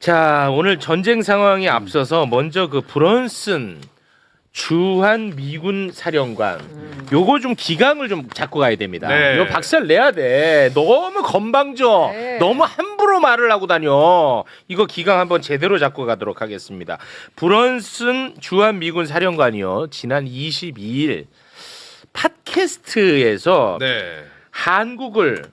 자, 오늘 전쟁 상황에 앞서서 먼저 그 브런슨 주한 미군 사령관 요거 좀 기강을 좀 잡고 가야 됩니다. 네. 이거 박살 내야 돼. 너무 건방져. 네. 너무 함부로 말을 하고 다녀. 이거 기강 한번 제대로 잡고 가도록 하겠습니다. 브런슨 주한 미군 사령관이요. 지난 22일 팟캐스트에서 네. 한국을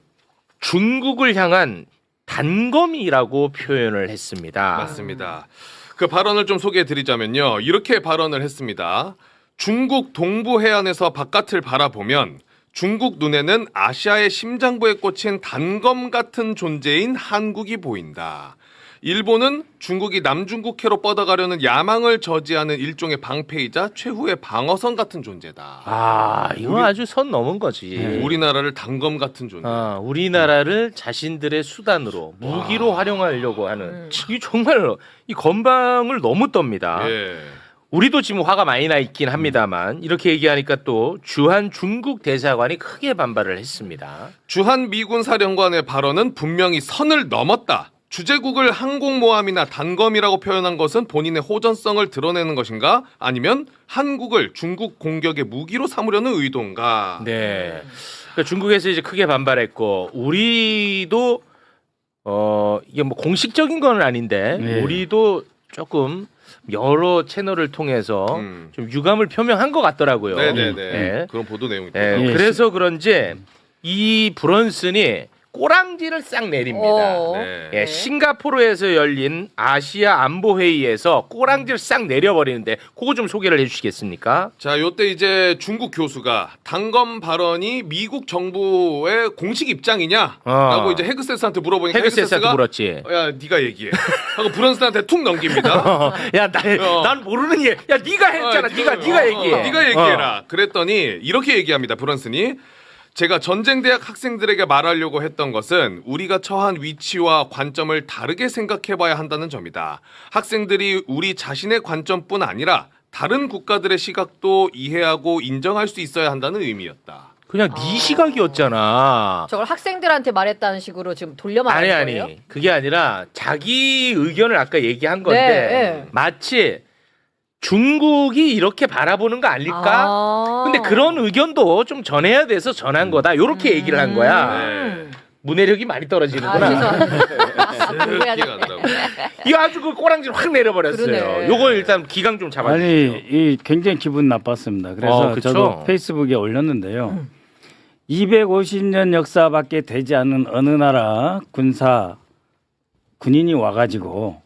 중국을 향한 단검이라고 표현을 했습니다. 맞습니다. 그 발언을 좀 소개해 드리자면요. 이렇게 발언을 했습니다. 중국 동부 해안에서 바깥을 바라보면 중국 눈에는 아시아의 심장부에 꽂힌 단검 같은 존재인 한국이 보인다. 일본은 중국이 남중국해로 뻗어가려는 야망을 저지하는 일종의 방패이자 최후의 방어선 같은 존재다. 아, 이거 아주 선 넘은 거지. 우리나라를 단검 같은 존재. 우리나라를 자신들의 수단으로 무기로 활용하려고 하는 이 정말 이 건방을 너무 떱니다. 예. 우리도 지금 화가 많이 나 있긴 합니다만 이렇게 얘기하니까 또 주한 중국 대사관이 크게 반발을 했습니다. 주한 미군 사령관의 발언은 분명히 선을 넘었다. 주재국을 항공모함이나 단검이라고 표현한 것은 본인의 호전성을 드러내는 것인가? 아니면 한국을 중국 공격의 무기로 삼으려는 의도인가? 네. 그러니까 중국에서 이제 크게 반발했고 우리도 이게 뭐 공식적인 건 아닌데 네. 우리도 조금 여러 채널을 통해서 좀 유감을 표명한 것 같더라고요. 네네네. 네. 그런 보도 내용이 있다. 네. 예. 그래서 그런지 이 브런슨이 꼬랑지를 싹 내립니다. 네. 예, 싱가포르에서 열린 아시아 안보 회의에서 꼬랑지를 싹 내려버리는데 그거 좀 소개를 해주시겠습니까? 자, 요때 이제 중국 교수가 단검 발언이 미국 정부의 공식 입장이냐라고 이제 헤그세스한테 물어보니까 헤그세스한테 물었지. 야, 네가 얘기해. 하고 브런슨한테 툭 넘깁니다. 야, 난 모르는 일. 야, 네가 했잖아. 네가 얘기해. 네가 얘기해라. 그랬더니 이렇게 얘기합니다. 브런슨이 제가 전쟁대학 학생들에게 말하려고 했던 것은 우리가 처한 위치와 관점을 다르게 생각해봐야 한다는 점이다. 학생들이 우리 자신의 관점뿐 아니라 다른 국가들의 시각도 이해하고 인정할 수 있어야 한다는 의미였다. 그냥 네 시각이었잖아. 저걸 학생들한테 말했다는 식으로 지금 돌려 말하는 거예요? 아니. 그게 아니라 자기 의견을 아까 얘기한 건데 네. 마치 중국이 이렇게 바라보는 거 아닐까? 근데 그런 의견도 좀 전해야 돼서 전한 거다. 요렇게 얘기를 한 거야. 네. 문해력이 많이 떨어지는구나. 죄송합니다. 이해가 안 나더라고요. 이거 아주 그 꼬랑지를 확 내려버렸어요. 그러네. 요거 일단 기강 좀 잡아주세요. 아니, 이 굉장히 기분 나빴습니다. 그래서 그쵸? 저도 페이스북에 올렸는데요. 250년 역사밖에 되지 않은 어느 나라 군인이 와가지고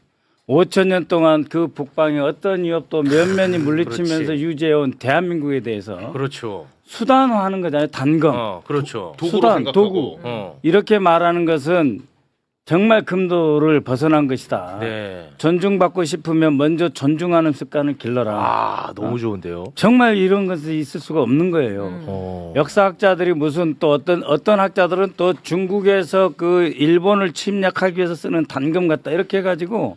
5천 년 동안 그 북방에 어떤 위협도 면면이 물리치면서 그렇지. 유지해온 대한민국에 대해서 그렇죠. 수단화하는 거잖아요. 단검. 그렇죠. 도구로 수단, 생각하고. 도구. 이렇게 말하는 것은 정말 금도를 벗어난 것이다. 네. 존중받고 싶으면 먼저 존중하는 습관을 길러라. 아, 너무 좋은데요. 정말 이런 것이 있을 수가 없는 거예요. 역사학자들이 무슨 또 어떤 학자들은 또 중국에서 그 일본을 침략하기 위해서 쓰는 단검 같다 이렇게 해가지고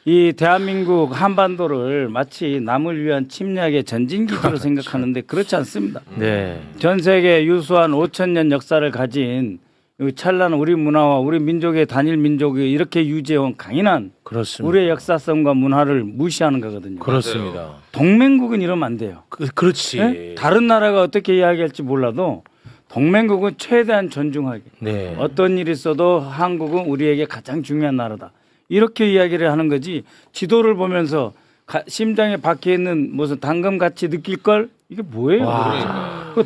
이 대한민국 한반도를 마치 남을 위한 침략의 전진기지로 생각하는데 그렇지 않습니다. 네. 전 세계 유수한 5천 년 역사를 가진 이 찬란한 우리 문화와 우리 민족의 단일 민족이 이렇게 유지해온 강인한 그렇습니다. 우리의 역사성과 문화를 무시하는 거거든요. 그렇습니다. 동맹국은 이러면 안 돼요. 그렇지. 네? 다른 나라가 어떻게 이야기할지 몰라도 동맹국은 최대한 존중하게. 네. 어떤 일이 있어도 한국은 우리에게 가장 중요한 나라다. 이렇게 이야기를 하는 거지. 지도를 보면서 심장에 박혀 있는 무슨 단검 같이 느낄 걸 이게 뭐예요?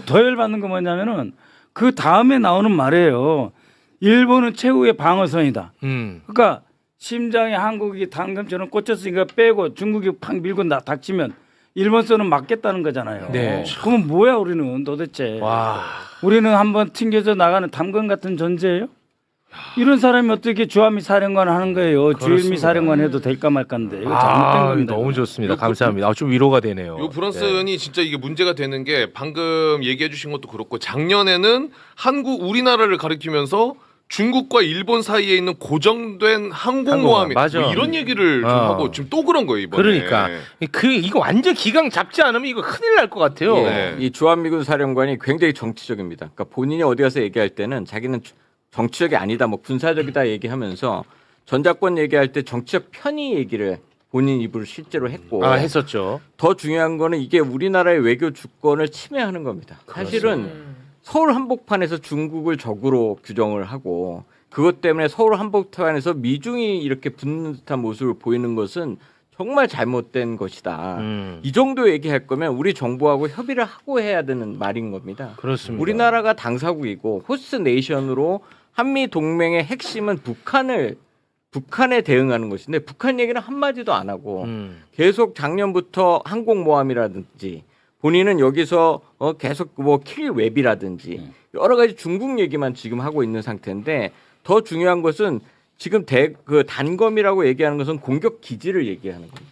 더 열받는 거 뭐냐면은 그 다음에 나오는 말이에요. 일본은 최후의 방어선이다. 그러니까 심장에 한국이 단검처럼 꽂혔으니까 빼고 중국이 팍 밀고 닥치면 일본선은 맞겠다는 거잖아요. 네. 그러면 뭐야 우리는 도대체. 와. 우리는 한번 튕겨져 나가는 담금 같은 존재예요? 이런 사람이 어떻게 주한미 사령관 하는 거예요? 주일미 사령관 해도 될까 말까인데 이거 잘못된 겁니다. 너무 좋습니다. 감사합니다. 좀 위로가 되네요. 요 브런슨이 진짜 이게 문제가 되는 게 방금 얘기해 주신 것도 그렇고 작년에는 우리나라를 가리키면서 중국과 일본 사이에 있는 고정된 항공모함이 맞아. 뭐 이런 얘기를 좀 하고 지금 또 그런 거예요 이번에. 그러니까 이거 완전 기강 잡지 않으면 이거 큰일 날 것 같아요. 네. 이 주한미군 사령관이 굉장히 정치적입니다. 그러니까 본인이 어디 가서 얘기할 때는 자기는 정치적이 아니다, 뭐 군사적이다 얘기하면서 전작권 얘기할 때 정치적 편의 얘기를 본인 입으로 실제로 했고 했었죠. 더 중요한 거는 이게 우리나라의 외교 주권을 침해하는 겁니다. 사실은 서울 한복판에서 중국을 적으로 규정을 하고 그것 때문에 서울 한복판에서 미중이 이렇게 붙는 듯한 모습을 보이는 것은 정말 잘못된 것이다. 이 정도 얘기할 거면 우리 정부하고 협의를 하고 해야 되는 말인 겁니다. 그렇습니다. 우리나라가 당사국이고 호스트 네이션으로 한미 동맹의 핵심은 북한에 대응하는 것인데 북한 얘기는 한마디도 안 하고 계속 작년부터 항공모함이라든지 본인은 여기서 계속 뭐 킬웹이라든지 여러 가지 중국 얘기만 지금 하고 있는 상태인데 더 중요한 것은 지금 그 단검이라고 얘기하는 것은 공격 기지를 얘기하는 겁니다.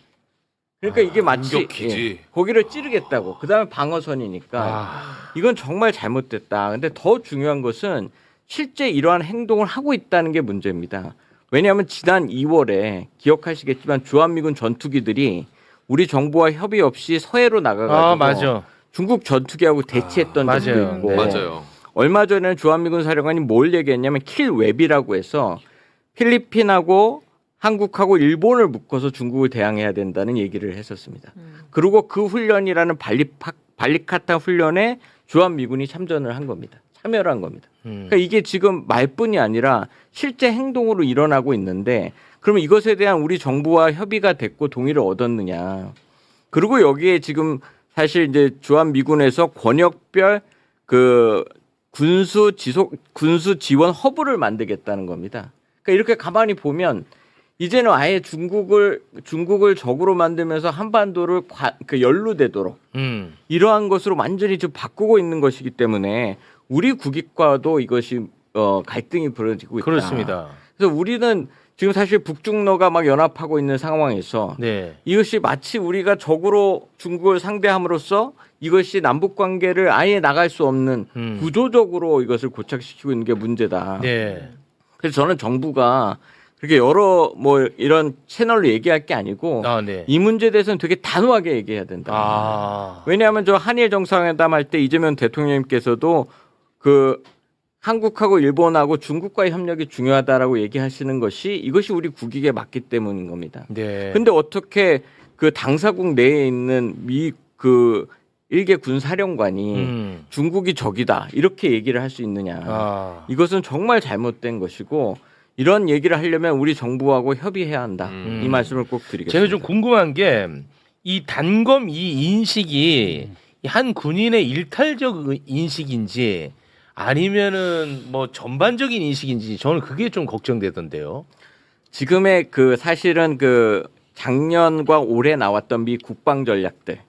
그러니까 이게 마치 공격 기지. 거기를 찌르겠다고. 그다음에 방어선이니까 이건 정말 잘못됐다. 근데 더 중요한 것은 실제 이러한 행동을 하고 있다는 게 문제입니다. 왜냐하면 지난 2월에 기억하시겠지만 주한미군 전투기들이 우리 정부와 협의 없이 서해로 나가가지고 맞아. 중국 전투기하고 대치했던 적도 맞아요. 있고 네. 맞아요. 얼마 전에는 주한미군 사령관이 뭘 얘기했냐면 킬웹이라고 해서 필리핀하고 한국하고 일본을 묶어서 중국을 대항해야 된다는 얘기를 했었습니다. 그리고 그 훈련이라는 발리카타 훈련에 주한미군이 참전을 한 겁니다. 참여를 한 겁니다. 그러니까 이게 지금 말뿐이 아니라 실제 행동으로 일어나고 있는데 그러면 이것에 대한 우리 정부와 협의가 됐고 동의를 얻었느냐. 그리고 여기에 지금 사실 이제 주한미군에서 권역별 그 군수 지원 허브를 만들겠다는 겁니다. 그러니까 이렇게 가만히 보면 이제는 아예 중국을 적으로 만들면서 한반도를 연루되도록 이러한 것으로 완전히 좀 바꾸고 있는 것이기 때문에 우리 국익과도 이것이 갈등이 벌어지고 있다. 그렇습니다. 그래서 우리는 지금 사실 북중러가 막 연합하고 있는 상황에서 네. 이것이 마치 우리가 적으로 중국을 상대함으로써 이것이 남북 관계를 아예 나갈 수 없는 구조적으로 이것을 고착시키고 있는 게 문제다. 네. 그래서 저는 정부가 그렇게 여러 뭐 이런 채널로 얘기할 게 아니고 네. 이 문제에 대해서는 되게 단호하게 얘기해야 된다. 왜냐하면 저 한일 정상회담 할 때 이재명 대통령님께서도 그 한국하고 일본하고 중국과의 협력이 중요하다라고 얘기하시는 것이 이것이 우리 국익에 맞기 때문인 겁니다. 네. 근데 어떻게 그 당사국 내에 있는 그 일개 군사령관이 중국이 적이다 이렇게 얘기를 할 수 있느냐. 이것은 정말 잘못된 것이고 이런 얘기를 하려면 우리 정부하고 협의해야 한다. 이 말씀을 꼭 드리겠습니다. 제가 좀 궁금한 게 이 단검 이 인식이 한 군인의 일탈적 인식인지 아니면은 뭐 전반적인 인식인지 저는 그게 좀 걱정되던데요. 지금의 그 사실은 그 작년과 올해 나왔던 미 국방 전략들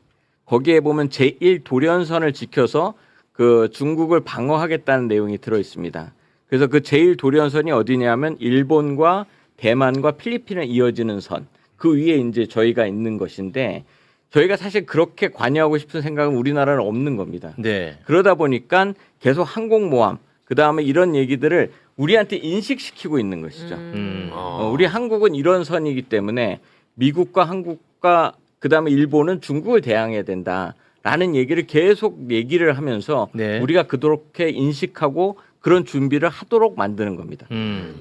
거기에 보면 제1도련선을 지켜서 그 중국을 방어하겠다는 내용이 들어 있습니다. 그래서 그 제1도련선이 어디냐면 일본과 대만과 필리핀을 이어지는 선. 그 위에 이제 저희가 있는 것인데 저희가 사실 그렇게 관여하고 싶은 생각은 우리나라는 없는 겁니다. 네. 그러다 보니까 계속 항공모함 그다음에 이런 얘기들을 우리한테 인식시키고 있는 것이죠. 우리 한국은 이런 선이기 때문에 미국과 한국과 그다음에 일본은 중국을 대항해야 된다라는 얘기를 계속 얘기를 하면서 네. 우리가 그렇게 인식하고 그런 준비를 하도록 만드는 겁니다.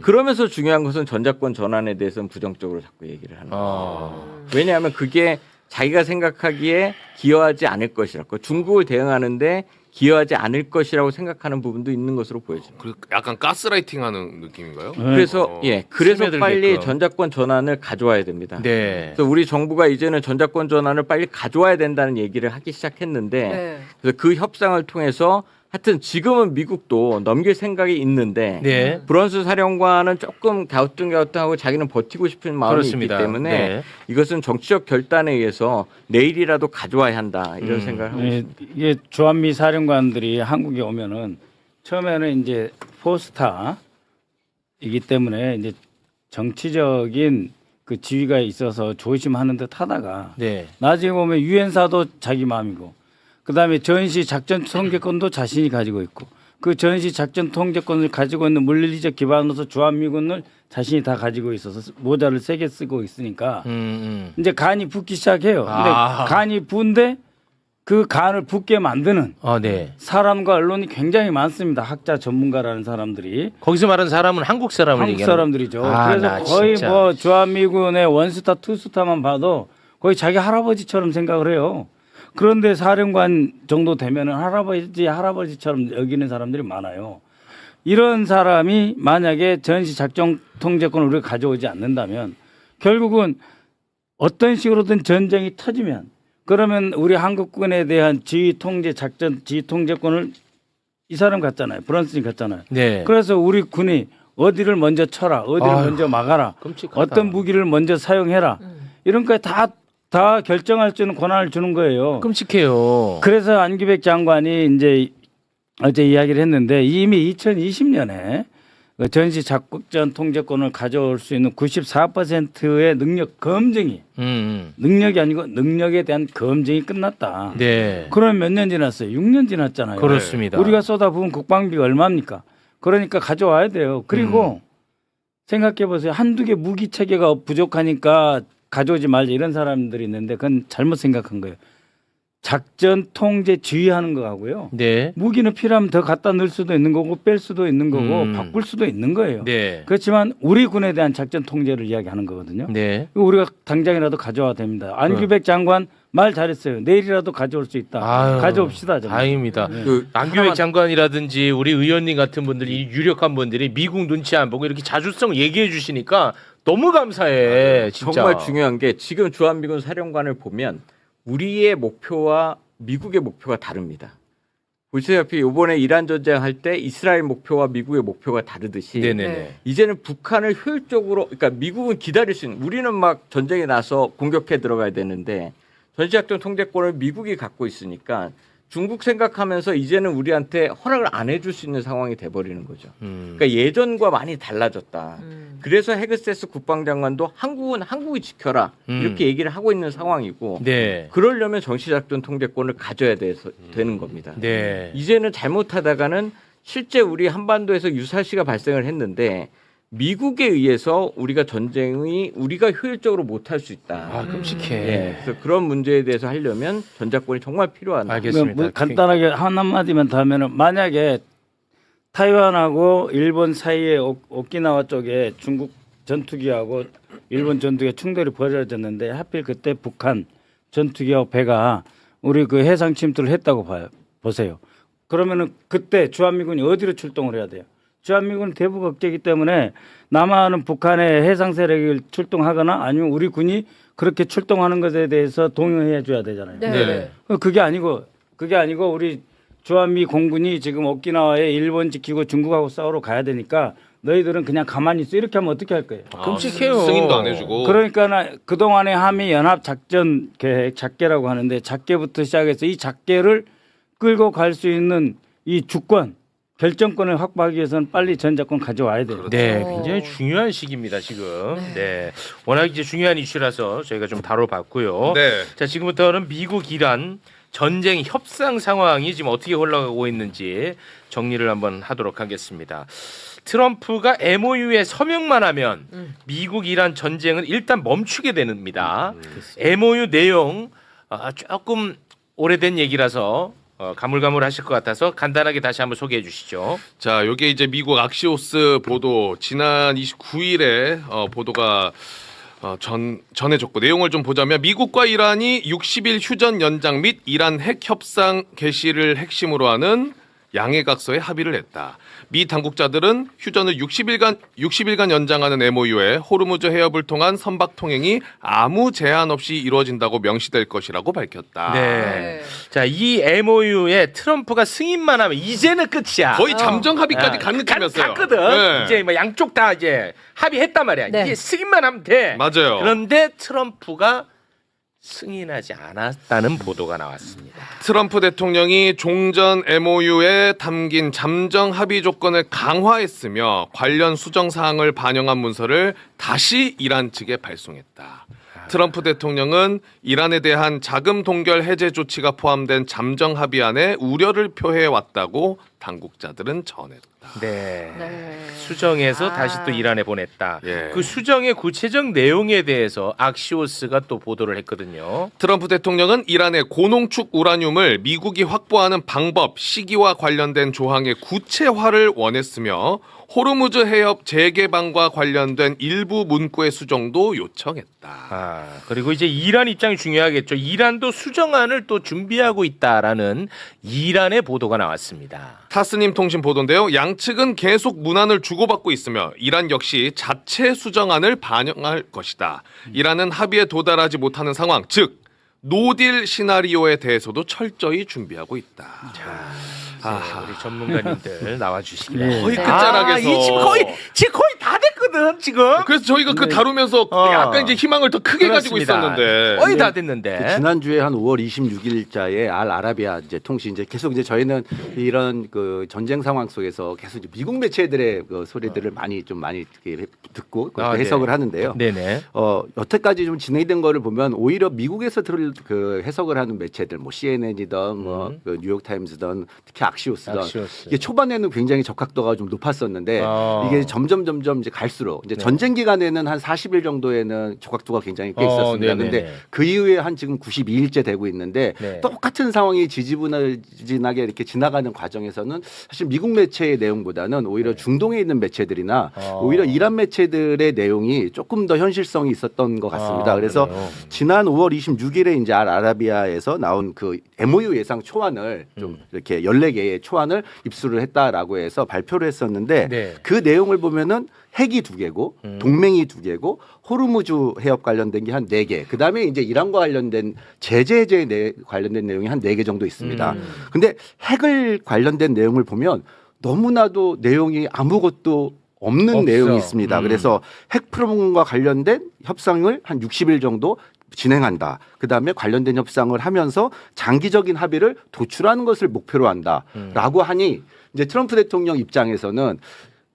그러면서 중요한 것은 전작권 전환에 대해서는 부정적으로 자꾸 얘기를 하는 거예요. 왜냐하면 그게 자기가 생각하기에 기여하지 않을 것이라고 중국을 대응하는데 기여하지 않을 것이라고 생각하는 부분도 있는 것으로 보여집니다. 약간 가스라이팅하는 느낌인가요? 그래서 그래서 스며들게끔. 빨리 전작권 전환을 가져와야 됩니다. 네. 그래서 우리 정부가 이제는 전작권 전환을 빨리 가져와야 된다는 얘기를 하기 시작했는데 네. 그래서 그 협상을 통해서 하여튼 지금은 미국도 넘길 생각이 있는데 네. 브런스 사령관은 조금 갸우뚱하고 자기는 버티고 싶은 마음이 그렇습니다. 있기 때문에 네. 이것은 정치적 결단에 의해서 내일이라도 가져와야 한다 이런 생각을 하고 있습니다. 이게 주한미 사령관들이 한국에 오면은 처음에는 이제 포스타이기 때문에 이제 정치적인 그 지위가 있어서 조심하는 듯 하다가 네. 나중에 보면 유엔사도 자기 마음이고 그다음에 전시 작전 통제권도 자신이 가지고 있고 그 전시 작전 통제권을 가지고 있는 물리적 기반으로서 주한미군을 자신이 다 가지고 있어서 모자를 세게 쓰고 있으니까 이제 간이 붓기 시작해요. 근데 간이 부은데 그 간을 붓게 만드는 네. 사람과 언론이 굉장히 많습니다. 학자 전문가라는 사람들이. 거기서 말하는 사람은 한국 사람을 한국 얘기하는 사람들이죠. 아, 그래서 나 거의 진짜. 뭐 주한미군의 원스타 투스타만 봐도 거의 자기 할아버지처럼 생각을 해요. 그런데 사령관 정도 되면은 할아버지처럼 여기는 사람들이 많아요. 이런 사람이 만약에 전시 작전 통제권을 우리가 가져오지 않는다면 결국은 어떤 식으로든 전쟁이 터지면 그러면 우리 한국군에 대한 지휘 통제 작전 지휘 통제권을 이 사람 갖잖아요. 브런슨이 갖잖아요. 네. 그래서 우리 군이 어디를 먼저 쳐라, 어디를 아유, 먼저 막아라, 끔찍하다. 어떤 무기를 먼저 사용해라 이런 거 다 결정할 수 있는 권한을 주는 거예요. 끔찍해요. 그래서 안기백 장관이 이제 어제 이야기를 했는데 이미 2020년에 전시 작전 통제권을 가져올 수 있는 94%의 능력 검증이 능력이 아니고 능력에 대한 검증이 끝났다. 네. 그럼 몇 년 지났어요? 6년 지났잖아요. 그렇습니다. 우리가 쏟아부은 국방비가 얼마입니까? 그러니까 가져와야 돼요. 그리고 생각해 보세요. 한두 개 무기 체계가 부족하니까 가져오지 말자 이런 사람들이 있는데 그건 잘못 생각한 거예요. 작전 통제 지휘하는 거하고요. 네. 무기는 필요하면 더 갖다 넣을 수도 있는 거고 뺄 수도 있는 거고 바꿀 수도 있는 거예요. 네. 그렇지만 우리 군에 대한 작전 통제를 이야기하는 거거든요. 네. 우리가 당장이라도 가져와야 됩니다. 안규백 장관 말 잘했어요. 내일이라도 가져올 수 있다. 아유, 가져옵시다. 정말. 다행입니다. 그 안규백 장관이라든지 우리 의원님 같은 분들이 유력한 분들이 미국 눈치 안 보고 이렇게 자주성 얘기해 주시니까 너무 감사해. 진짜. 정말 중요한 게 지금 주한미군 사령관을 보면 우리의 목표와 미국의 목표가 다릅니다. 보시다시피 이번에 이란 전쟁할 때 이스라엘 목표와 미국의 목표가 다르듯이 네네네. 이제는 북한을 효율적으로 그러니까 미국은 기다릴 수 있는 우리는 막 전쟁에 나서 공격해 들어가야 되는데 전시작전 통제권을 미국이 갖고 있으니까 중국 생각하면서 이제는 우리한테 허락을 안 해줄 수 있는 상황이 돼버리는 거죠. 그러니까 예전과 많이 달라졌다. 그래서 헤그세스 국방장관도 한국은 한국이 지켜라 이렇게 얘기를 하고 있는 상황이고 네. 그러려면 전시작전 통제권을 가져야 되는 겁니다. 네. 이제는 잘못하다가는 실제 우리 한반도에서 유사시가 발생을 했는데 미국에 의해서 우리가 효율적으로 못할 수 있다. 아, 끔찍해. 예, 그래서 그런 문제에 대해서 하려면 전작권이 정말 필요하다. 알겠습니다. 뭐 간단하게 한마디만 더 하면은 만약에 타이완하고 일본 사이에 오키나와 쪽에 중국 전투기하고 일본 전투기의 충돌이 벌어졌는데 하필 그때 북한 전투기하고 배가 우리 그 해상 침투를 했다고 보세요. 그러면은 그때 주한미군이 어디로 출동을 해야 돼요? 주한미군은 대북 억제이기 때문에 남한은 북한의 해상 세력을 출동하거나 아니면 우리 군이 그렇게 출동하는 것에 대해서 동의해 줘야 되잖아요. 네. 그게 아니고 우리 주한미 공군이 지금 오키나와에 일본 지키고 중국하고 싸우러 가야 되니까 너희들은 그냥 가만히 있어 이렇게 하면 어떻게 할 거예요? 끔찍해요. 승인도 안 해주고. 그러니까 그동안의 한미 연합 작전 계획 작계라고 하는데 작계부터 시작해서 이 작계를 끌고 갈 수 있는 이 주권 결정권을 확보하기 위해서는 빨리 전작권 가져와야 돼요. 네, 굉장히 중요한 시기입니다, 지금. 네. 워낙 이제 중요한 이슈라서 저희가 좀 다뤄봤고요. 네. 자, 지금부터는 미국 이란 전쟁 협상 상황이 지금 어떻게 흘러가고 있는지 정리를 한번 하도록 하겠습니다. 트럼프가 MOU에 서명만 하면 미국 이란 전쟁은 일단 멈추게 됩니다. MOU 내용 조금 오래된 얘기라서 가물가물하실 것 같아서 간단하게 다시 한번 소개해 주시죠. 자, 요게 이제 미국 악시오스 보도 지난 29일에 보도가 전해졌고 내용을 좀 보자면 미국과 이란이 60일 휴전 연장 및 이란 핵 협상 개시를 핵심으로 하는 양해각서에 합의를 했다. 미 당국자들은 휴전을 60일간 연장하는 MOU에 호르무즈 해협을 통한 선박 통행이 아무 제한 없이 이루어진다고 명시될 것이라고 밝혔다. 네. 자, 이 MOU에 트럼프가 승인만 하면 이제는 끝이야. 거의 잠정 합의까지 간 느낌이었어요. 갔거든. 네. 이제 뭐 양쪽 다 이제 합의했단 말이야. 네. 이제 승인만 하면 돼. 맞아요. 그런데 트럼프가 승인하지 않았다는 보도가 나왔습니다. 트럼프 대통령이 종전 MOU에 담긴 잠정 합의 조건을 강화했으며 관련 수정 사항을 반영한 문서를 다시 이란 측에 발송했다. 트럼프 대통령은 이란에 대한 자금 동결 해제 조치가 포함된 잠정 합의안에 우려를 표해 왔다고 당국자들은 전했다. 네. 네. 수정해서 아. 다시 또 이란에 보냈다. 예. 그 수정의 구체적 내용에 대해서 악시오스가 또 보도를 했거든요. 트럼프 대통령은 이란의 고농축 우라늄을 미국이 확보하는 방법, 시기와 관련된 조항의 구체화를 원했으며 호르무즈 해협 재개방과 관련된 일부 문구의 수정도 요청했다. 아, 그리고 이제 이란 입장이 중요하겠죠. 이란도 수정안을 또 준비하고 있다라는 이란의 보도가 나왔습니다. 타스님 통신 보도인데요. 양측은 계속 문안을 주고받고 있으며 이란 역시 자체 수정안을 반영할 것이다. 이란은 합의에 도달하지 못하는 상황, 즉 노딜 시나리오에 대해서도 철저히 준비하고 있다. 우리 전문가님들 나와주시기 네. 거의 바랍니다. 끝자락에서 이 지금 거의 다 됐거든 지금. 그래서 저희가 그 다루면서 약간 이제 희망을 더 크게 가지고 그렇습니다. 있었는데 거의 다 됐는데. 지난주에 한 5월 26일자에 알 아라비아 이제 통신 이제 계속 이제 저희는 이런 그 전쟁 상황 속에서 계속 이제 미국 매체들의 그 소리들을 많이 이렇게 듣고 아, 해석을 네. 하는데요. 네네. 여태까지 좀 진행된 거를 보면 오히려 미국에서 들을 그 해석을 하는 매체들 뭐 CNN이든 뭐그 뉴욕 타임스든 특히 악시오스든 악시오스. 이게 초반에는 굉장히 적합도가 좀 높았었는데 이게 점점 이제 갈수록 이제 전쟁 기간에는 한 40일 정도에는 적합도가 굉장히 꽤 있었습니다. 네네네. 근데 그 이후에 한 지금 92일째 되고 있는데 네. 똑같은 상황이 지지부진하게 이렇게 지나가는 과정에서는 사실 미국 매체의 내용보다는 오히려 중동에 있는 매체들이나 오히려 이란 매체들의 내용이 조금 더 현실성이 있었던 것 같습니다. 그래서 그래요? 지난 5월 26일에 이제 알 아라비아에서 나온 그 MOU 예상 초안을 좀 이렇게 14개의 초안을 입수를 했다라고 해서 발표를 했었는데 네. 그 내용을 보면은 핵이 2개고 동맹이 2개고 호르무즈 해협 관련된 게 한 4개. 그다음에 이제 이란과 관련된 제재 관련된 내용이 한 4개 정도 있습니다. 근데 핵을 관련된 내용을 보면 너무나도 내용이 아무것도 없는 없어. 내용이 있습니다. 그래서 핵 프로그램과 관련된 협상을 한 60일 정도 진행한다. 그다음에 관련된 협상을 하면서 장기적인 합의를 도출하는 것을 목표로 한다라고 하니 이제 트럼프 대통령 입장에서는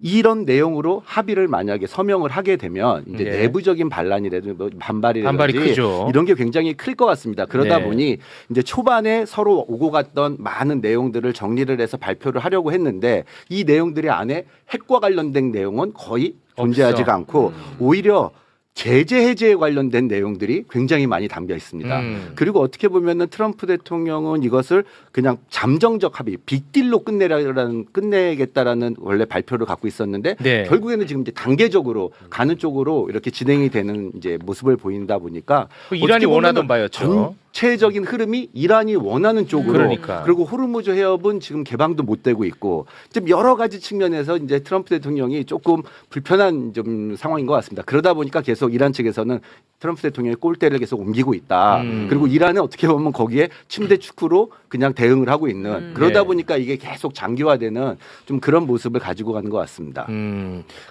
이런 내용으로 합의를 만약에 서명을 하게 되면 이제 네. 내부적인 반란이라든지 뭐 반발이 반발이라든지 크죠. 이런 게 굉장히 클 것 같습니다. 그러다 네. 보니 이제 초반에 서로 오고 갔던 많은 내용들을 정리를 해서 발표를 하려고 했는데 이 내용들이 안에 핵과 관련된 내용은 거의 존재하지가 않고 오히려 제재 해제에 관련된 내용들이 굉장히 많이 담겨 있습니다. 그리고 어떻게 보면은 트럼프 대통령은 이것을 그냥 잠정적 합의, 빅딜로 끝내겠다라는 원래 발표를 갖고 있었는데 네. 결국에는 지금 이제 단계적으로 가는 쪽으로 이렇게 진행이 되는 이제 모습을 보인다 보니까 그 이란이 어떻게 보면은 원하던 바였죠. 전체적인 흐름이 이란이 원하는 쪽으로 그러니까. 그리고 호르무즈 해협은 지금 개방도 못 되고 있고 좀 여러 가지 측면에서 이제 트럼프 대통령이 조금 불편한 좀 상황인 것 같습니다. 그러다 보니까 계속 이란 측에서는 트럼프 대통령의 꼴대를 계속 옮기고 있다. 그리고 이란은 어떻게 보면 거기에 침대 축구로 그냥 대응을 하고 있는 그러다 네. 보니까 이게 계속 장기화되는 좀 그런 모습을 가지고 가는 것 같습니다.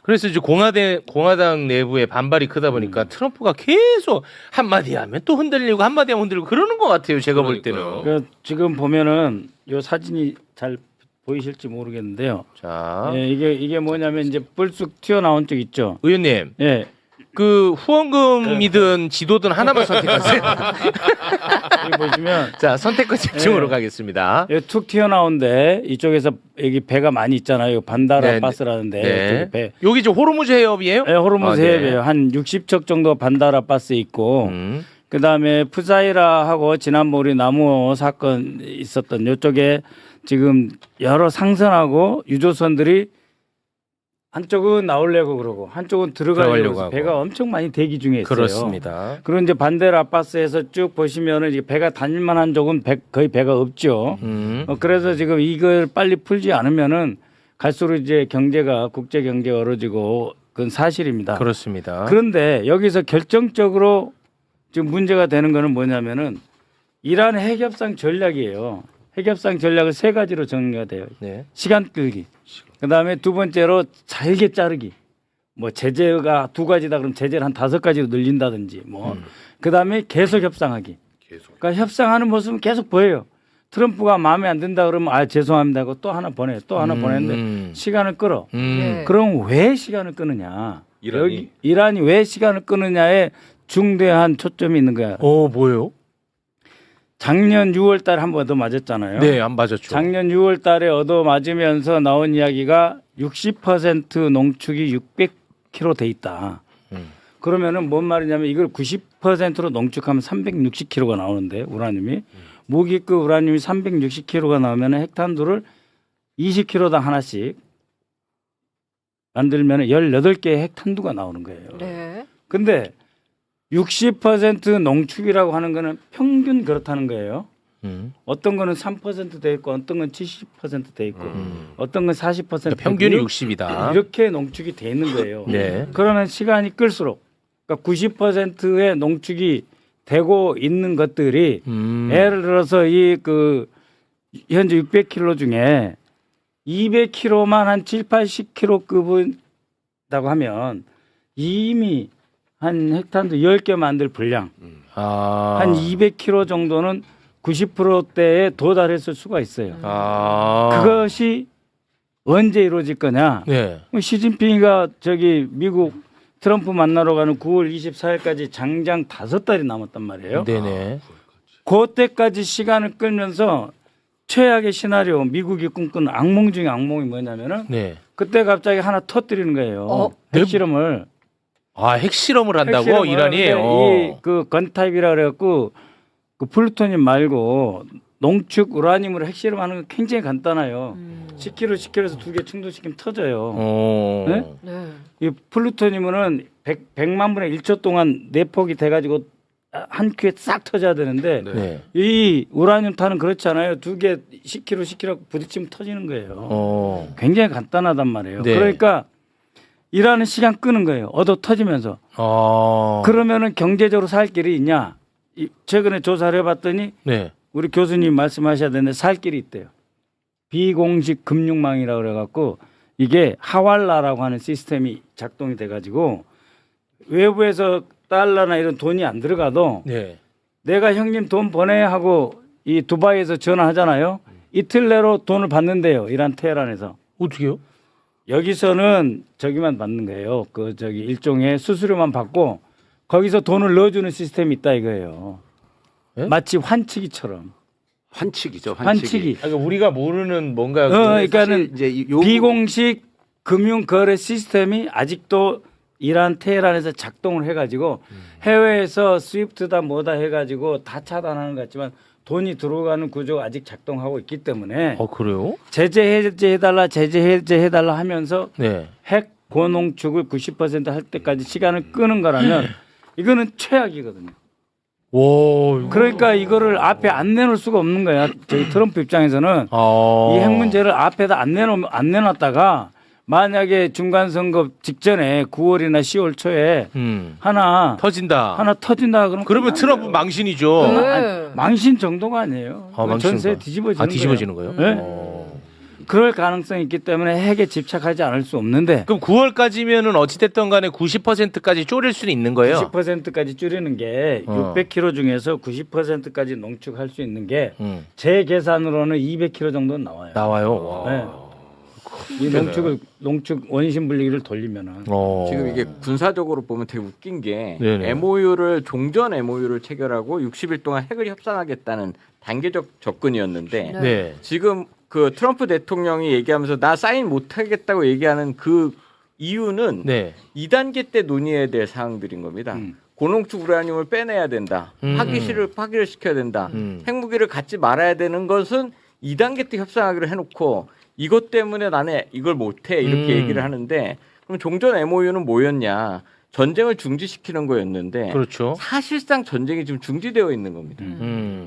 그래서 이제 공화당 내부의 반발이 크다 보니까 트럼프가 계속 한마디 하면 또 흔들리고 한마디 하면 흔들리고 그러는 것 같아요. 제가 볼 그러니까요. 때는. 그 지금 보면은 요 사진이 잘 보이실지 모르겠는데요. 자, 예, 이게 뭐냐면 이제 뿔쑥 튀어나온 쪽 있죠. 의원님. 예. 그 후원금이든 지도든 하나만 선택하세요. 여기 보시면 자, 선택과 집중으로 네. 가겠습니다. 여기 툭 튀어나온데 이쪽에서 여기 배가 많이 있잖아요. 반다라 네, 바스라는데 네. 저기 배. 여기 저 호르무즈 해협이에요? 예, 호르무즈 아, 네. 해협이에요. 한 60척 정도 반다라 바스 있고 그다음에 푸사이라하고 지난번 우리 나무 사건 있었던 이쪽에 지금 여러 상선하고 유조선들이 한쪽은 나오려고 그러고 한쪽은 들어가려고 들어가려고 해서 하고. 배가 엄청 많이 대기 중에 있어요. 그렇습니다. 그리고 이제 반대로 아바스에서 쭉 보시면은 이제 배가 다닐만한 쪽은 거의 배가 없죠. 그래서 지금 이걸 빨리 풀지 않으면은 갈수록 이제 경제가 국제 경제가 얼어지고 그건 사실입니다. 그렇습니다. 그런데 여기서 결정적으로 지금 문제가 되는 거는 뭐냐면은 이란 핵협상 전략이에요. 핵협상 전략을 3가지로 정리가 돼요. 네. 시간 끌기. 그다음에 두 번째로 잘게 자르기. 뭐 제재가 2가지다 그러면 제재를 한 5가지로 늘린다든지 뭐. 그다음에 계속 협상하기. 그러니까 협상하는 모습은 계속 보여요. 트럼프가 마음에 안 든다 그러면 아 죄송합니다 하고 또 하나 보내. 또 하나 보내는데 시간을 끌어. 네. 그럼 왜 시간을 끄느냐? 이란이? 이란이 왜 시간을 끄느냐에 중대한 초점이 있는 거야. 뭐예요? 작년 6월 달에 한 번 얻어 맞았잖아요. 네, 안 맞았죠. 작년 6월 달에 얻어 맞으면서 나온 이야기가 60% 농축이 600kg 돼 있다. 그러면은 뭔 말이냐면 이걸 90%로 농축하면 360kg가 나오는데 우라늄이 무기급 우라늄이 360kg가 나오면 핵탄두를 20kg당 하나씩 만들면 18개의 핵탄두가 나오는 거예요. 네. 근데 60% 농축이라고 하는 거는 평균 그렇다는 거예요. 어떤 거는 3%돼 있고 어떤 건 70%돼 있고 어떤 건 40% 그러니까 평균이 60이다. 이렇게 농축이 돼 있는 거예요. 네. 그러면 시간이 끌수록 그러니까 90%의 농축이 되고 있는 것들이 예를 들어서 이 그 현재 600kg 중에 200kg만 한 7, 80kg급이라고 하면 이미 한 핵탄두 10개 만들 분량 한 200kg 정도는 90%대에 도달했을 수가 있어요. 그것이 언제 이루어질 거냐? 네. 시진핑이가 저기 미국 트럼프 만나러 가는 9월 24일까지 장장 5달이 남았단 말이에요. 네네. 그때까지 시간을 끌면서 최악의 시나리오 미국이 꿈꾸는 악몽 중에 악몽이 뭐냐면은 네. 그때 갑자기 하나 터뜨리는 거예요. 핵실험을. 아, 핵실험을 한다고 이란이. 이그 건타입이라 그래갖고 그 플루토늄 말고 농축 우라늄으로 핵실험하는 건 굉장히 간단해요. 10kg에서 2개 충돌시키면 터져요. 네? 네. 이 플루토늄은 100만 분의 1초 동안 내폭이 돼가지고 한 큐에 싹 터져야 되는데 네. 이 우라늄 탄은 그렇지 않아요. 2개 10kg 부딪히면 터지는 거예요. 굉장히 간단하단 말이에요. 네. 그러니까 일하는 시간 끄는 거예요. 얻어 터지면서. 그러면은 경제적으로 살 길이 있냐? 최근에 조사를 해봤더니 네. 우리 교수님 말씀하셔야 되는데 살 길이 있대요. 비공식 금융망이라고 그래갖고 이게 하왈라라고 하는 시스템이 작동이 돼가지고 외부에서 달러나 이런 돈이 안 들어가도 네. 내가 형님 돈 보내 하고 이 두바이에서 전화하잖아요. 이틀 내로 돈을 받는데요. 이란 테헤란에서. 어떻게요? 여기서는 저기만 받는 거예요. 그 저기 일종의 수수료만 받고 거기서 돈을 넣어주는 시스템이 있다 이거예요. 예? 마치 환치기처럼. 환치기죠. 환치기. 그러니까 우리가 모르는 뭔가 그러니까는 이제 비공식 금융 거래 시스템이 아직도 이란 테헤란에서 작동을 해가지고 해외에서 스위프트다 뭐다 해가지고 다 차단하는 것 같지만 돈이 들어가는 구조가 아직 작동하고 있기 때문에 그래요? 제재 해제해달라 제재 해제해달라 하면서 네. 핵 고농축을 90%할 때까지 시간을 끄는 거라면 이거는 최악이거든요. 오, 그러니까 이거를 앞에 안 내놓을 수가 없는 거야. 저희 트럼프 입장에서는 이 핵 문제를 앞에다 안 내놨다가 만약에 중간 선거 직전에 9월이나 10월 초에 하나 터진다. 그러면 그러면 트럼프 망신이죠. 네. 망신 정도가 아니에요. 전세 뒤집어지는 뒤집어지는 거예요? 네? 그럴 가능성이 있기 때문에 핵에 집착하지 않을 수 없는데 그럼 9월까지면은 어찌됐든 간에 90%까지 쪼릴 수는 있는 거예요? 90%까지 줄이는 게 600kg 중에서 90%까지 농축할 수 있는 게 제 계산으로는 200kg 정도는 나와요. 나와요. 네. 이 농축 원심 분리기를 돌리면은 지금 이게 군사적으로 보면 되게 웃긴 게 네네. MOU를 종전 MOU를 체결하고 60일 동안 핵을 협상하겠다는 단계적 접근이었는데 네. 지금 그 트럼프 대통령이 얘기하면서 나 사인 못하겠다고 얘기하는 그 이유는 네. 2단계 때 논의해야 될 사항들인 겁니다. 고농축 우라늄을 빼내야 된다. 파기를 시켜야 된다. 핵무기를 갖지 말아야 되는 것은 2단계 때 협상하기로 해놓고 이것 때문에 나는 이걸 못해 이렇게 얘기를 하는데 그럼 종전 MOU는 뭐였냐? 전쟁을 중지시키는 거였는데 그렇죠. 사실상 전쟁이 지금 중지되어 있는 겁니다.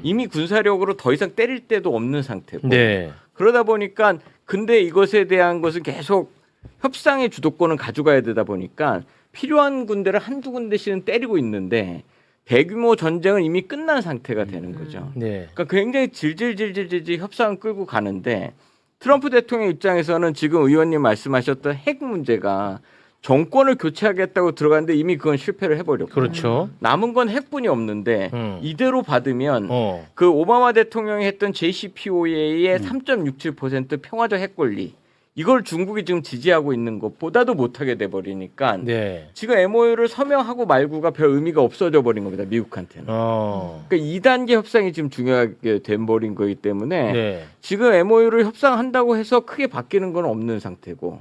이미 군사력으로 더 이상 때릴 데도 없는 상태고 네. 그러다 보니까 근데 이것에 대한 것은 계속 협상의 주도권을 가져가야 되다 보니까 필요한 군대를 한두 군데씩은 때리고 있는데 대규모 전쟁은 이미 끝난 상태가 되는 거죠. 네. 그러니까 굉장히 질질 협상을 끌고 가는데 트럼프 대통령 입장에서는 지금 의원님 말씀하셨던 핵 문제가 정권을 교체하겠다고 들어갔는데 이미 그건 실패를 해버렸고 그렇죠. 남은 건 핵뿐이 없는데 이대로 받으면 그 오바마 대통령이 했던 JCPOA의 3.67% 평화적 핵 권리 이걸 중국이 지금 지지하고 있는 것보다도 못하게 돼버리니까 네. 지금 MOU를 서명하고 말고가 별 의미가 없어져 버린 겁니다. 미국한테는. 그러니까 2단계 협상이 지금 중요하게 돼버린 거기 때문에 네. 지금 MOU를 협상한다고 해서 크게 바뀌는 건 없는 상태고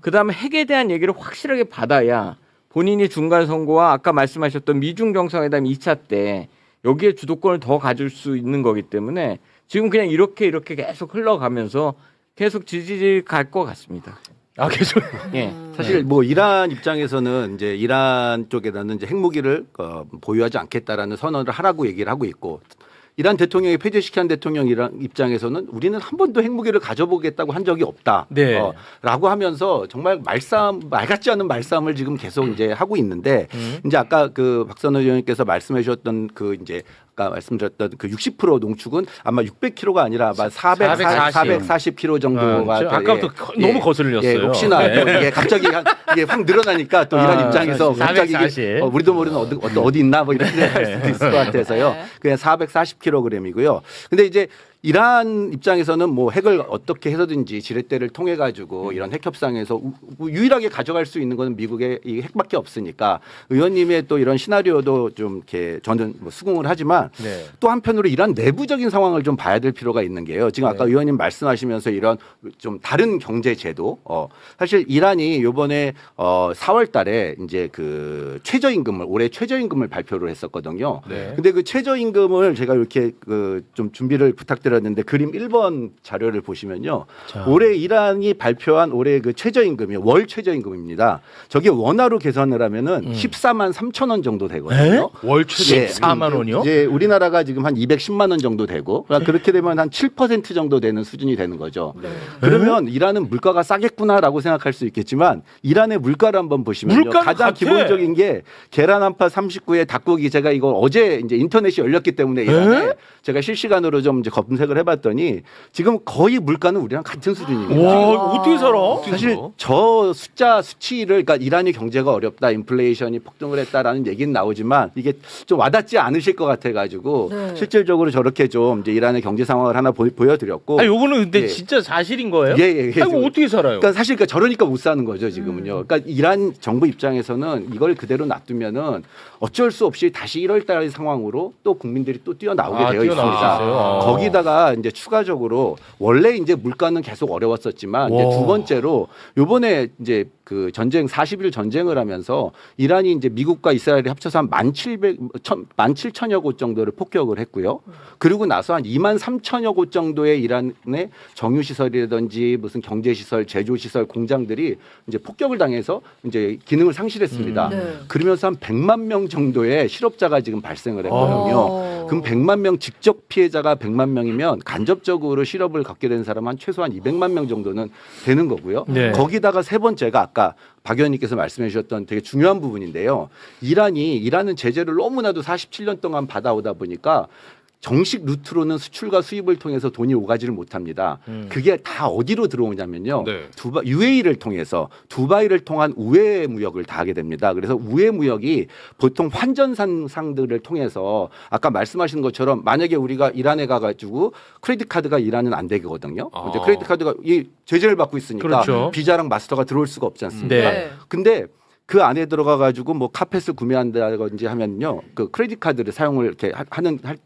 그다음에 핵에 대한 얘기를 확실하게 받아야 본인이 중간 선거와 아까 말씀하셨던 미중 정상회담 2차 때 여기에 주도권을 더 가질 수 있는 거기 때문에 지금 그냥 이렇게 계속 흘러가면서 계속 지지질 갈 것 같습니다. 아 계속. 예. 사실 뭐 이란 입장에서는 이제 이란 쪽에다는 이제 핵무기를 보유하지 않겠다라는 선언을 하라고 얘기를 하고 있고 이란 대통령이 폐쇄시킨 대통령 이란 입장에서는 우리는 한 번도 핵무기를 가져보겠다고 한 적이 없다. 네. 라고 하면서 정말 말 같지 않은 말싸움을 지금 계속 이제 하고 있는데 이제 아까 그 박선호 의원님께서 말씀해 주셨던 그 이제 아까 말씀드렸던 그 60% 농축은 아마 600kg가 아니라 아마 440kg 정도가 아까부터 너무 거슬렸어요. 예, 혹시나 네. 또 이게 갑자기 이게 확 늘어나니까 또 이란 입장에서 갑자기 440. 우리도 모르는 어디 있나 뭐 이렇게 생각할 수도 있을 것 같아서요. 네. 그냥 440kg이고요. 근데 이제 이란 입장에서는 뭐 핵을 어떻게 해서든지 지렛대를 통해 가지고 이런 핵 협상에서 유일하게 가져갈 수 있는 것은 미국의 이 핵밖에 없으니까 의원님의 또 이런 시나리오도 좀 이렇게 저는 뭐 수긍을 하지만 네. 또 한편으로 이란 내부적인 상황을 좀 봐야 될 필요가 있는 게요. 지금 아까 의원님 말씀하시면서 이런 좀 다른 경제 제도 사실 이란이 요번에 4월 달에 이제 그 최저임금을 올해 최저임금을 발표를 했었거든요. 네. 근데 그 최저임금을 제가 이렇게 그 좀 준비를 부탁드렸는데 그림 1번 자료를 보시면요. 자. 올해 이란이 발표한 올해 그 최저임금이 월 최저임금입니다. 저게 원화로 계산을 하면은 14만 3천 원 정도 되거든요. 월 최저 4만 원이요? 이제 우리나라가 지금 한 210만 원 정도 되고 그러니까 그렇게 되면 한 7% 정도 되는 수준이 되는 거죠. 그러면 이란은 물가가 싸겠구나라고 생각할 수 있겠지만 이란의 물가를 한번 보시면요. 물가는 가장 같아. 기본적인 게 계란 한파 39에 닭고기 제가 이거 어제 이제 인터넷이 열렸기 때문에 이란에 제가 실시간으로 좀 이제 검색을 해봤더니 지금 거의 물가는 우리랑 같은 수준입니다. 와 어떻게 살아? 사실 저 수치를 그러니까 이란이 경제가 어렵다, 인플레이션이 폭등을 했다라는 얘기는 나오지만 이게 좀 와닿지 않으실 것 같아가지고 네. 실질적으로 저렇게 좀 이제 이란의 경제 상황을 하나 보여드렸고. 아 요거는 근데 예. 진짜 사실인 거예요? 예. 아이고 어떻게 살아요? 그러니까 사실 저러니까 못 사는 거죠 지금은요. 그러니까 이란 정부 입장에서는 이걸 그대로 놔두면은 어쩔 수 없이 다시 1월달 상황으로 또 국민들이 또 뛰어나오게 되어 뛰어나올 수 있습니다. 있어요. 거기다가 이제 추가적으로 원래 이제 물가는 계속 어려웠었지만 이제 와. 두 번째로 요번에 이제 그 전쟁 40일 전쟁을 하면서 이란이 이제 미국과 이스라엘이 합쳐서 한 17,000여 곳 정도를 폭격을 했고요. 그리고 나서 한 23,000여 곳 정도의 이란의 정유시설이라든지 무슨 경제시설, 제조시설, 공장들이 이제 폭격을 당해서 이제 기능을 상실했습니다. 네. 그러면서 한 100만 명 정도의 실업자가 지금 발생을 했거든요. 그럼 100만 명 직접 피해자가 100만 명이면 간접적으로 실업을 갖게 되는 사람은 한 최소한 200만 명 정도는 되는 거고요. 네. 거기다가 세 번째가 아까 박 의원님께서 말씀해 주셨던 되게 중요한 부분인데요. 이란은 제재를 너무나도 47년 동안 받아오다 보니까 정식 루트로는 수출과 수입을 통해서 돈이 오가지를 못합니다. 그게 다 어디로 들어오냐면요. 네. UAE를 통해서 두바이를 통한 우회 무역을 다 하게 됩니다. 그래서 우회 무역이 보통 환전상들을 통해서 아까 말씀하신 것처럼 만약에 우리가 이란에 가가지고 크레딧 카드가 이란은 안 되거든요. 아. 이제 크레딧 카드가 이 제재를 받고 있으니까 그렇죠. 비자랑 마스터가 들어올 수가 없지 않습니까? 네. 근데 그 안에 들어가 가지고 뭐 카펫을 구매한다든지 하면요, 그 크레딧 카드를 사용을 이렇게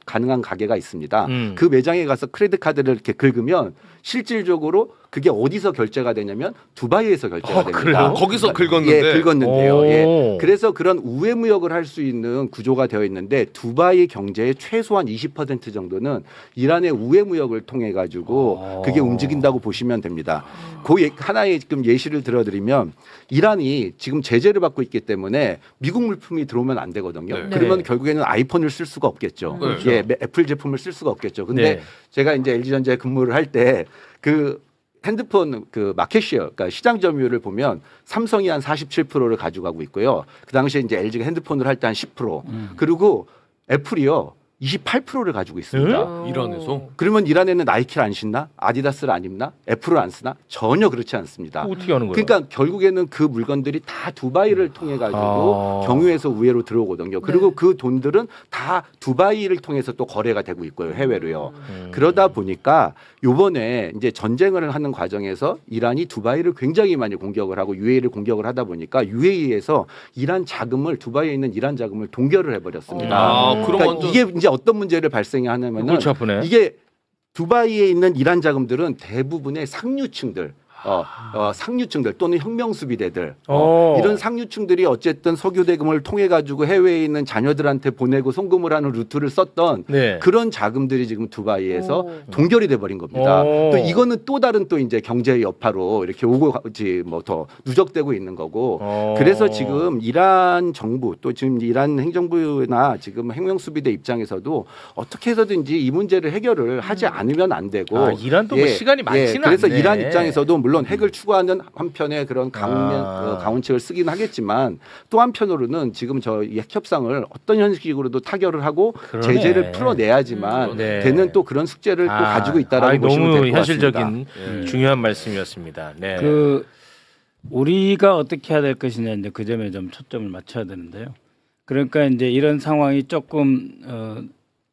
가능한 가게가 있습니다. 그 매장에 가서 크레딧 카드를 이렇게 긁으면 실질적으로 그게 어디서 결제가 되냐면 두바이에서 결제가 됩니다. 그래요? 거기서 긁었는데. 예, 긁었는데요. 오. 예. 그래서 그런 우회 무역을 할 수 있는 구조가 되어 있는데 두바이 경제의 최소한 20% 정도는 이란의 우회 무역을 통해 가지고 그게 움직인다고 보시면 됩니다. 그 하나의 지금 예시를 들어드리면 이란이 지금 제재를 받고 있기 때문에 미국 물품이 들어오면 안 되거든요. 네. 그러면 네. 결국에는 아이폰을 쓸 수가 없겠죠. 그렇죠. 예, 애플 제품을 쓸 수가 없겠죠. 근데 네. 제가 이제 LG전자에 근무를 할 때 그 핸드폰 그 마켓시어, 그러니까 시장 점유율을 보면 삼성이 한 47%를 가져가고 있고요. 그 당시에 이제 LG가 핸드폰을 할 때 한 10%, 그리고 애플이요 28%를 가지고 있습니다. 이란에서 그러면 이란에는 나이키를 안 신나? 아디다스를 안 입나? 애플을 안 쓰나? 전혀 그렇지 않습니다. 어떻게 하는 거예요? 그러니까 결국에는 그 물건들이 다 두바이를 통해 가지고 경유해서 우회로 들어오거든요. 그리고 그 돈들은 다 두바이를 통해서 또 거래가 되고 있고요. 해외로요. 그러다 보니까 요번에 이제 전쟁을 하는 과정에서 이란이 두바이를 굉장히 많이 공격을 하고 UAE를 공격을 하다 보니까 UAE에서 이란 자금을 두바이에 있는 이란 자금을 동결을 해버렸습니다. 아, 그럼 그러니까 완전 이게 이제 어떤 문제를 발생하냐면은 골치 아프네. 이게 두바이에 있는 이란 자금들은 대부분의 상류층들, 상류층들 또는 혁명수비대들 이런 상류층들이 어쨌든 석유 대금을 통해 가지고 해외에 있는 자녀들한테 보내고 송금을 하는 루트를 썼던 네. 그런 자금들이 지금 두바이에서 오. 동결이 돼 버린 겁니다. 오. 또 이거는 또 다른 또 이제 경제의 여파로 이렇게 오고 뭐 더 누적되고 있는 거고. 그래서 지금 이란 정부 또 지금 이란 행정부나 지금 혁명수비대 입장에서도 어떻게 해서든지 이 문제를 해결을 하지 않으면 안 되고. 아, 이란도 뭐 시간이 많지는 그래서 않네. 이란 입장에서도 물론 핵을 추구하는 한편에 그런 강원책을 쓰긴 하겠지만 또 한편으로는 지금 저 핵 협상을 어떤 형식으로도 타결을 하고 그러네. 제재를 풀어내야지만 네. 되는 또 그런 숙제를 또 가지고 있다라고 보시면 너무 될 것 같습니다. 현실적인 중요한 말씀이었습니다. 네. 그 우리가 어떻게 해야 될 것이냐 이제 그 점에 좀 초점을 맞춰야 되는데요. 그러니까 이제 이런 상황이 조금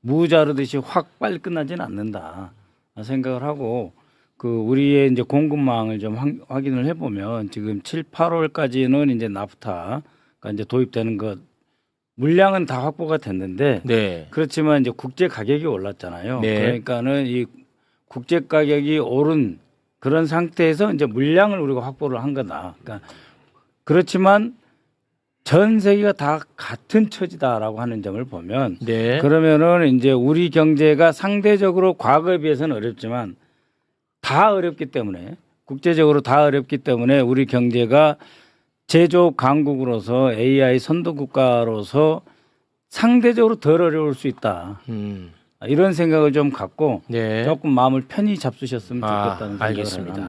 무자르듯이 확 빨리 끝나지는 않는다 생각을 하고 그 우리의 이제 공급망을 좀 확인을 해보면 지금 7, 8월까지는 이제 나프타가 이제 도입되는 것 물량은 다 확보가 됐는데 네. 그렇지만 이제 국제 가격이 올랐잖아요. 네. 그러니까는 이 국제 가격이 오른 그런 상태에서 이제 물량을 우리가 확보를 한 거다. 그러니까 그렇지만 전 세계가 다 같은 처지다라고 하는 점을 보면 네. 그러면은 이제 우리 경제가 상대적으로 과거에 비해서는 어렵지만 다 어렵기 때문에 국제적으로 다 어렵기 때문에 우리 경제가 제조업 강국으로서 AI 선도 국가로서 상대적으로 덜 어려울 수 있다. 이런 생각을 좀 갖고 네. 조금 마음을 편히 잡수셨으면 아, 좋겠다는 생각을 알겠습니다. 합니다.